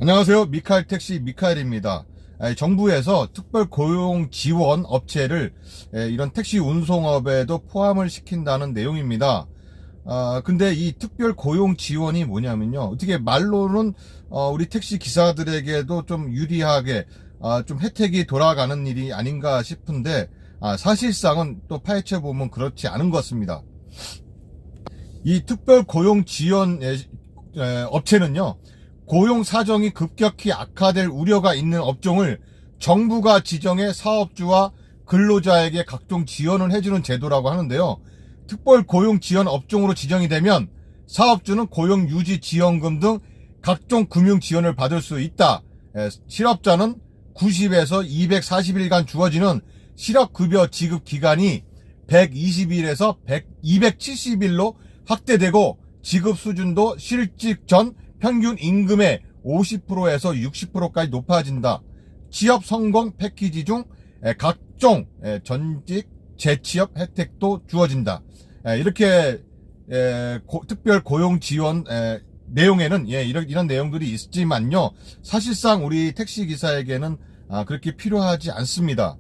안녕하세요. 미카엘 택시 미카엘입니다. 정부에서 특별 고용 지원 업체를 이런 택시 운송업에도 포함을 시킨다는 내용입니다. 근데 이 특별 고용 지원이 뭐냐면요. 어떻게 말로는 우리 택시 기사들에게도 좀 유리하게 좀 혜택이 돌아가는 일이 아닌가 싶은데 사실상은 또 파헤쳐 보면 그렇지 않은 것 같습니다. 이 특별 고용 지원 업체는요. 고용 사정이 급격히 악화될 우려가 있는 업종을 정부가 지정해 사업주와 근로자에게 각종 지원을 해주는 제도라고 하는데요. 특별 고용 지원 업종으로 지정이 되면 사업주는 고용 유지 지원금 등 각종 금융 지원을 받을 수 있다. 실업자는 90에서 240일간 주어지는 실업급여 지급 기간이 120일에서 270일로 확대되고 지급 수준도 실직 전 평균 임금의 50%에서 60%까지 높아진다. 취업 성공 패키지 중 각종 전직 재취업 혜택도 주어진다. 이렇게 특별 고용 지원 내용에는 이런 내용들이 있지만요. 사실상 우리 택시기사에게는 그렇게 필요하지 않습니다.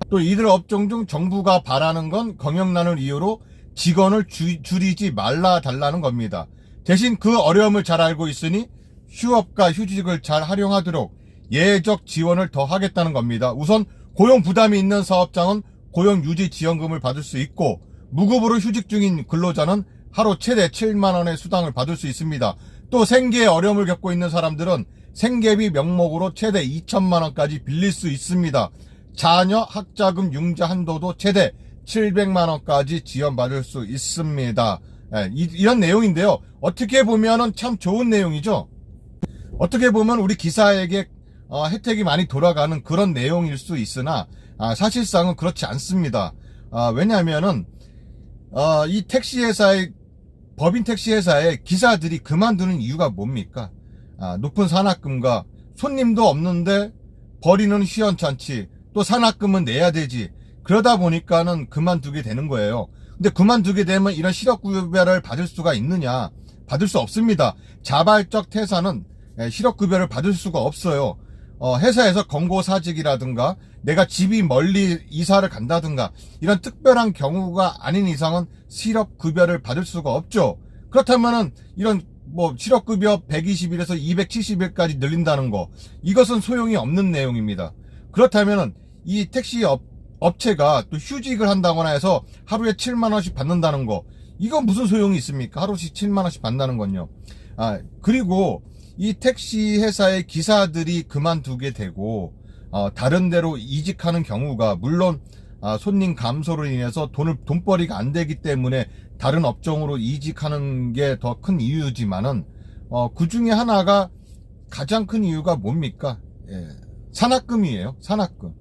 또 이들 업종 중 정부가 바라는 건 경영난을 이유로 직원을 줄이지 말라 달라는 겁니다. 대신 그 어려움을 잘 알고 있으니 휴업과 휴직을 잘 활용하도록 예외적 지원을 더 하겠다는 겁니다. 우선 고용 부담이 있는 사업장은 고용 유지 지원금을 받을 수 있고 무급으로 휴직 중인 근로자는 하루 최대 7만 원의 수당을 받을 수 있습니다. 또 생계에 어려움을 겪고 있는 사람들은 생계비 명목으로 최대 2천만 원까지 빌릴 수 있습니다. 자녀 학자금 융자 한도도 최대 700만 원까지 지원받을 수 있습니다. 이런 내용인데요. 어떻게 보면은 참 좋은 내용이죠. 어떻게 보면 우리 기사에게 혜택이 많이 돌아가는 그런 내용일 수 있으나 사실상은 그렇지 않습니다. 왜냐하면은 이 택시회사의 법인 택시회사의 기사들이 그만두는 이유가 뭡니까? 높은 산학금과 손님도 없는데 버리는 시원찮지, 또 산학금은 내야 되지. 그러다 보니까는 그만두게 되는 거예요. 근데 그만두게 되면 이런 실업급여를 받을 수가 있느냐? 받을 수 없습니다. 자발적 퇴사는 실업급여를 받을 수가 없어요. 회사에서 권고사직이라든가 내가 집이 멀리 이사를 간다든가 이런 특별한 경우가 아닌 이상은 실업급여를 받을 수가 없죠. 그렇다면은 이런 실업급여 120일에서 270일까지 늘린다는 거, 이것은 소용이 없는 내용입니다. 그렇다면은 이 택시 업체가 또 휴직을 한다거나 해서 하루에 7만 원씩 받는다는 거, 이건 무슨 소용이 있습니까? 하루씩 7만 원씩 받는다는 건요. 그리고 이 택시 회사의 기사들이 그만두게 되고 다른 데로 이직하는 경우가, 물론 손님 감소로 인해서 돈벌이가 안 되기 때문에 다른 업종으로 이직하는 게 더 큰 이유지만은 그 중에 하나가, 가장 큰 이유가 뭡니까? 산학금이에요. 산학금.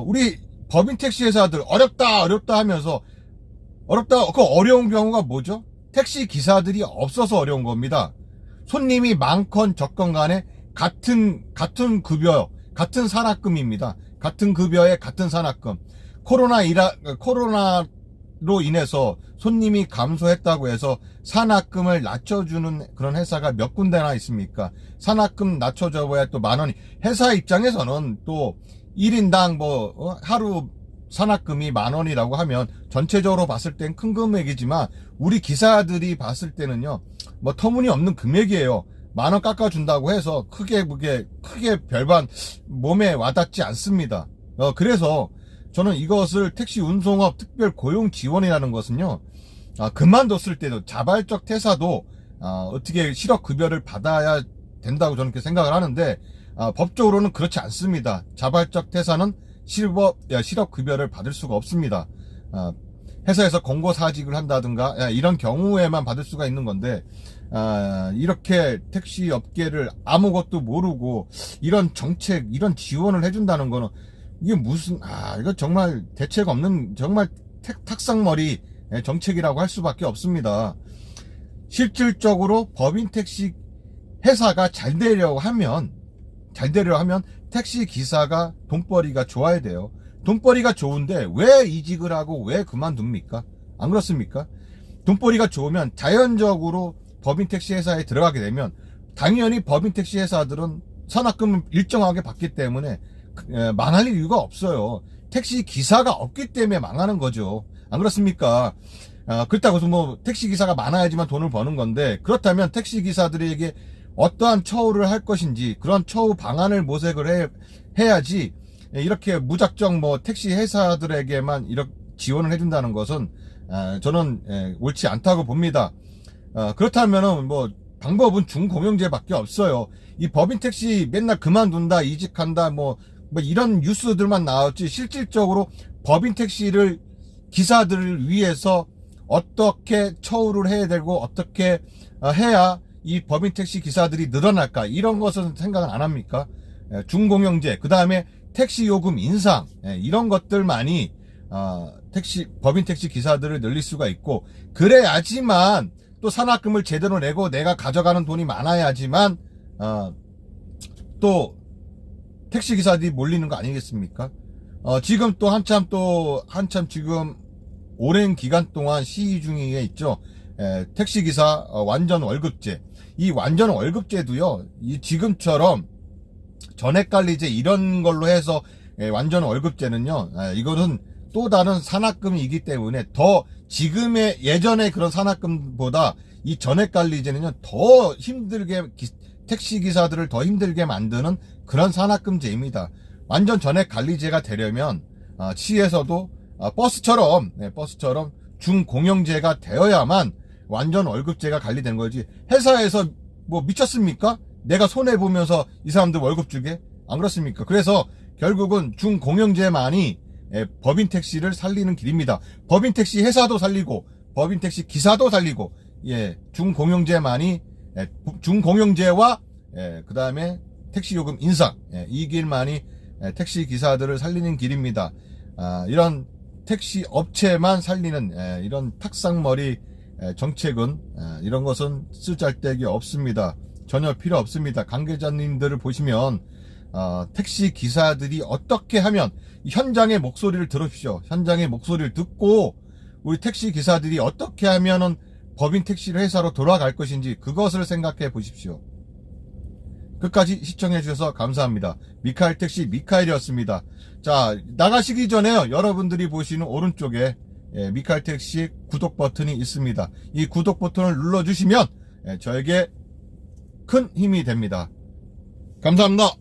우리 법인 택시 회사들 어렵다 하면서, 그 어려운 경우가 뭐죠? 택시 기사들이 없어서 어려운 겁니다. 손님이 많건 적건 간에 같은 급여, 같은 산학금입니다. 같은 급여에 같은 산학금. 코로나로 인해서 손님이 감소했다고 해서 산학금을 낮춰주는 그런 회사가 몇 군데나 있습니까? 산학금 낮춰줘야 또 만 원이, 회사 입장에서는 또 1인당 하루 산학금이 만 원이라고 하면 전체적으로 봤을 땐 큰 금액이지만 우리 기사들이 봤을 때는요, 터무니없는 금액이에요. 만 원 깎아준다고 해서 크게 별반 몸에 와닿지 않습니다. 그래서 저는 이것을 택시 운송업 특별 고용 지원이라는 것은요, 그만뒀을 때도 자발적 퇴사도 어떻게 실업급여를 받아야 된다고 저는 그렇게 생각을 하는데, 법적으로는 그렇지 않습니다. 자발적 퇴사는 실업급여를 받을 수가 없습니다. 회사에서 권고사직을 한다든가 이런 경우에만 받을 수가 있는 건데, 이렇게 택시 업계를 아무것도 모르고 이런 정책, 이런 지원을 해준다는 거는 이게 무슨, 이거 정말 대책 없는, 정말 탁상머리 정책이라고 할 수밖에 없습니다. 실질적으로 법인 택시 회사가 잘 되려고 하면 택시 기사가 돈벌이가 좋아야 돼요. 돈벌이가 좋은데 왜 이직을 하고 왜 그만둡니까? 안 그렇습니까? 돈벌이가 좋으면 자연적으로 법인 택시 회사에 들어가게 되면 당연히 법인 택시 회사들은 산학금을 일정하게 받기 때문에 망할 이유가 없어요. 택시 기사가 없기 때문에 망하는 거죠. 안 그렇습니까? 그렇다고 해서 뭐 택시 기사가 많아야지만 돈을 버는 건데, 그렇다면 택시 기사들에게 어떠한 처우를 할 것인지 그런 처우 방안을 모색을 해야지, 이렇게 무작정 뭐 택시 회사들에게만 이렇게 지원을 해준다는 것은 저는 옳지 않다고 봅니다. 그렇다면은 뭐 방법은 준공영제밖에 없어요. 이 법인 택시 맨날 그만둔다, 이직한다, 뭐 이런 뉴스들만 나왔지, 실질적으로 법인 택시를 기사들을 위해서 어떻게 처우를 해야 되고 어떻게 해야 이 법인 택시 기사들이 늘어날까, 이런 것은 생각은 안 합니까? 준공영제, 그 다음에 택시 요금 인상, 이런 것들만이 법인 택시 기사들을 늘릴 수가 있고, 그래야지만 또 산학금을 제대로 내고 내가 가져가는 돈이 많아야지만 또 택시 기사들이 몰리는 거 아니겠습니까? 지금 또 한참 지금 오랜 기간 동안 시위 중에 있죠. 택시 기사 완전 월급제. 이 완전 월급제도요, 이 지금처럼 전액관리제 이런 걸로 해서 완전 월급제는요, 이거는 또 다른 산학금이기 때문에 더 지금의 예전의 그런 산학금보다 이 전액관리제는요 더 힘들게, 택시 기사들을 더 힘들게 만드는 그런 산학금제입니다. 완전 전액관리제가 되려면 시에서도 버스처럼 준공영제가 되어야만 완전 월급제가 관리되는 거지, 회사에서 뭐 미쳤습니까? 내가 손해보면서 이 사람들 월급 주게? 안 그렇습니까? 그래서 결국은 준공영제만이 법인 택시를 살리는 길입니다. 법인 택시 회사도 살리고 법인 택시 기사도 살리고, 준공영제만이, 준공영제와 그 다음에 택시 요금 인상, 이 길만이 택시 기사들을 살리는 길입니다. 이런 택시 업체만 살리는 이런 탁상머리 정책은, 이런 것은 쓰잘데기 없습니다. 전혀 필요 없습니다. 관계자님들을 보시면 택시 기사들이 어떻게 하면, 현장의 목소리를 들으십시오. 현장의 목소리를 듣고 우리 택시 기사들이 어떻게 하면은 법인 택시 회사로 돌아갈 것인지 그것을 생각해 보십시오. 끝까지 시청해 주셔서 감사합니다. 미카엘 택시 미카엘이었습니다. 자, 나가시기 전에요, 여러분들이 보시는 오른쪽에 미카엘 택시 구독 버튼이 있습니다. 이 구독 버튼을 눌러주시면 저에게 큰 힘이 됩니다. 감사합니다.